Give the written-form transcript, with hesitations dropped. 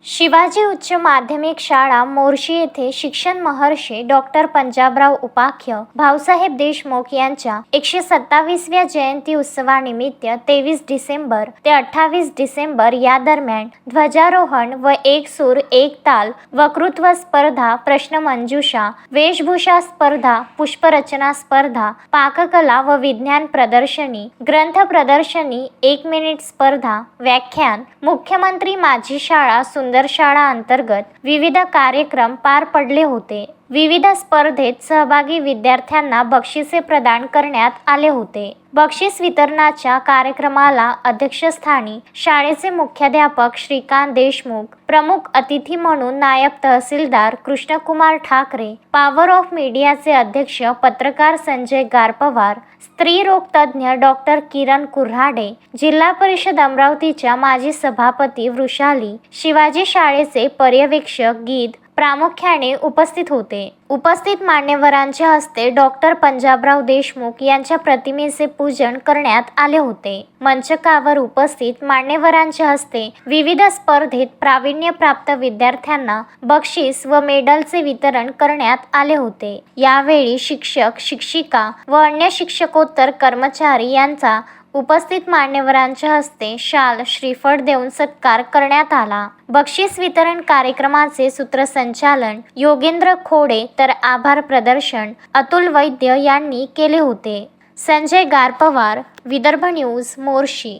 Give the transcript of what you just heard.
शिवाजी उच्च माध्यमिक शाळा मोर्शी येथे शिक्षण महर्षी डॉक्टर पंजाबराव उपाख्य भाऊसाहेब देशमुख यांच्या 127व्या जयंती उत्सवानिमित्त 23 डिसेंबर ते 28 डिसेंबर या दरम्यान ध्वजारोहण व एक सूर एक ताल वक्तृत्व स्पर्धा, प्रश्नमंजुषा, वेशभूषा स्पर्धा, पुष्परचना स्पर्धा, पाककला व विज्ञान प्रदर्शनी, ग्रंथ प्रदर्शनी, 1 मिनिट स्पर्धा, व्याख्यान, मुख्यमंत्री माझी शाळा सुंदर शाळा अंतर्गत विविध कार्यक्रम पार पडले होते। विविध स्पर्धेत सहभागी विद्यार्थ्यांना बक्षिसे प्रदान करण्यात आले होते। बक्षीस वितरणाच्या कार्यक्रमाला अध्यक्षस्थानी शाळेचे मुख्याध्यापक श्रीकांत देशमुख, प्रमुख अतिथी म्हणून नायब तहसीलदार कृष्णकुमार ठाकरे, पॉवर ऑफ मीडियाचे अध्यक्ष पत्रकार संजय गारपवार, स्त्रीरोग तज्ज्ञ डॉक्टर किरण कुऱ्हाडे, जिल्हा परिषद अमरावतीच्या माजी सभापती वृषाली, शिवाजी शाळेचे पर्यवेक्षक गीत प्रामुख्याने उपस्थित होते। उपस्थित मान्यवरांच्या हस्ते डॉक्टर पंजाबराव देशमुख यांच्या प्रतिमेचे पूजन करण्यात आले होते। मंचकावर उपस्थित मान्यवरांच्या हस्ते विविध स्पर्धेत प्रावीण्य प्राप्त विद्यार्थ्यांना बक्षीस व मेडलचे वितरण करण्यात आले होते। यावेळी शिक्षक, शिक्षिका व अन्य शिक्षकोत्तर कर्मचारी यांचा उपस्थित मान्यवरांच्या हस्ते शाल, श्रीफळ देऊन सत्कार करण्यात आला। बक्षीस वितरण कार्यक्रमाचे सूत्रसंचालन योगेंद्र खोडे तर आभार प्रदर्शन अतुल वैद्य यांनी केले होते। संजय गारपवार, विदर्भ न्यूज, मोर्शी।